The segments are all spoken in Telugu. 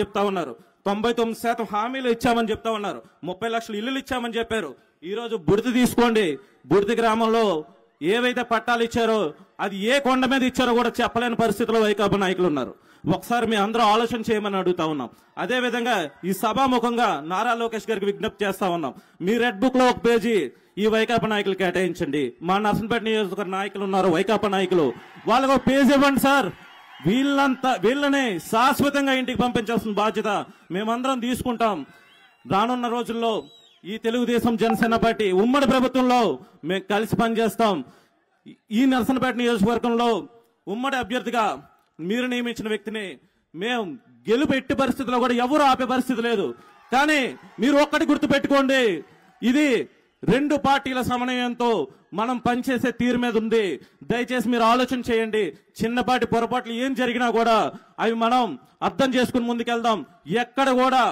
చెప్తా ఉన్నారు. 99% హామీలు ఇచ్చామని చెప్తా ఉన్నారు. 30 లక్షల ఇల్లులు ఇచ్చామని చెప్పారు. ఈ రోజు బుడితి తీసుకోండి, బుడితి గ్రామంలో ఏవైతే పట్టాలు ఇచ్చారో అది ఏ కొండ మీద ఇచ్చారో కూడా చెప్పలేని పరిస్థితిలో వైకాపా నాయకులు ఉన్నారు. ఒకసారి మీ అందరూ ఆలోచన చేయమని అడుగుతా ఉన్నాం. అదే విధంగా ఈ సభాముఖంగా నారా లోకేష్ గారికి విజ్ఞప్తి చేస్తా ఉన్నాం. మీ రెడ్ బుక్ లో ఒక పేజీ ఈ వైకాపా నాయకులు కేటాయించండి. మా నర్సంపేట నియోజకవర్గ నాయకులు ఉన్నారు, వైకాపా నాయకులు, వాళ్ళకు ఒక పేజీ ఇవ్వండి సార్. వీళ్ళని శాశ్వతంగా ఇంటికి పంపించాల్సిన బాధ్యత మేమందరం తీసుకుంటాం. రానున్న రోజుల్లో ఈ తెలుగుదేశం జనసేన పార్టీ ఉమ్మడి ప్రభుత్వంలో మేము కలిసి పనిచేస్తాం. ఈ నర్సంపేట నియోజకవర్గంలో ఉమ్మడి అభ్యర్థిగా మీరు నియమించిన వ్యక్తిని మేము గెలుపు ఎట్టి పరిస్థితుల్లో కూడా ఎవరు ఆపే పరిస్థితి లేదు. కానీ మీరు ఒక్కటి గుర్తుపెట్టుకోండి, ఇది రెండు పార్టీల సమన్వయంతో మనం పనిచేసే తీరు మీద ఉంది. దయచేసి మీరు ఆలోచన చేయండి. చిన్నపాటి పొరపాట్లు ఏం జరిగినా కూడా అవి మనం అర్థం చేసుకుని ముందుకెళ్దాం. ఎక్కడ కూడా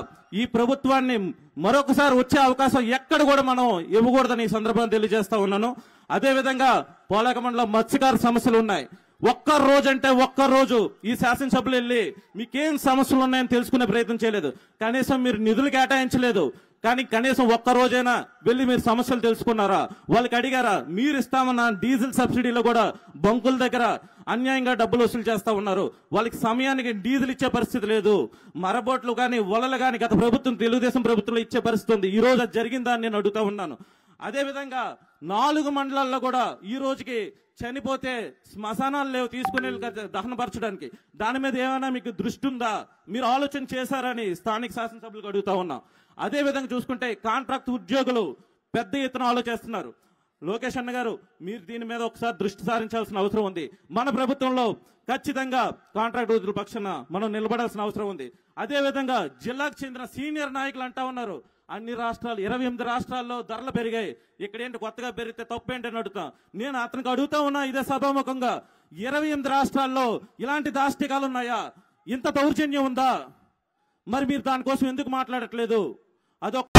ఈ ప్రభుత్వాన్ని మరొకసారి వచ్చే అవకాశం ఎక్కడ కూడా మనం ఇవ్వకూడదని ఈ సందర్భంగా తెలియజేస్తా ఉన్నాను. అదేవిధంగా పోలాక మండలం మత్స్యకార సమస్యలు ఉన్నాయి. ఒక్కరోజు ఈ శాసనసభలు వెళ్ళి మీకేం సమస్యలు ఉన్నాయని తెలుసుకునే ప్రయత్నం చేయలేదు. కనీసం మీరు నిధులు కేటాయించలేదు. కానీ కనీసం ఒక్కరోజైనా వెళ్ళి మీరు సమస్యలు తెలుసుకున్నారా? వాళ్ళకి అడిగారా? మీరు ఇస్తామన్న డీజిల్ సబ్సిడీలో కూడా బంకుల దగ్గర అన్యాయంగా డబ్బులు వసూలు చేస్తా ఉన్నారు. వాళ్ళకి సమయానికి డీజిల్ ఇచ్చే పరిస్థితి లేదు. మరబోట్లు కానీ వలలు కానీ గత ప్రభుత్వం తెలుగుదేశం ప్రభుత్వంలో ఇచ్చే పరిస్థితి ఉంది. ఈ రోజు అది జరిగిందా అని నేను అడుగుతా ఉన్నాను. అదేవిధంగా 4 మండలాల్లో కూడా ఈ రోజుకి చనిపోతే శ్మశానాలు లేవు తీసుకుని దహనపరచడానికి. దాని మీద ఏమైనా మీకు దృష్టి ఉందా? మీరు ఆలోచన చేశారని స్థానిక శాసనసభ్యులకు అడుగుతా ఉన్నాం. అదేవిధంగా చూసుకుంటే కాంట్రాక్ట్ ఉద్యోగులు పెద్ద ఎత్తున ఆలోచిస్తున్నారు. లోకేష్ అన్న గారు, మీరు దీని మీద ఒకసారి దృష్టి సారించాల్సిన అవసరం ఉంది. మన ప్రభుత్వంలో ఖచ్చితంగా కాంట్రాక్ట్ ఉద్యోగుల పక్షాన మనం నిలబడాల్సిన అవసరం ఉంది. అదేవిధంగా జిల్లాకు చెందిన సీనియర్ నాయకులు అంటా ఉన్నారు, అన్ని రాష్ట్రాలు 28 రాష్ట్రాల్లో ధరలు పెరిగాయి, ఇక్కడేంటి కొత్తగా పెరిగితే తప్పేంటని అడుగుతా. నేను అతనికి అడుగుతా ఉన్నా ఇదే సభాముఖంగా, 28 రాష్ట్రాల్లో ఇలాంటి దాష్టికాలు ఉన్నాయా? ఇంత దౌర్జన్యం ఉందా? మరి మీరు దానికోసం ఎందుకు మాట్లాడట్లేదు? అదొక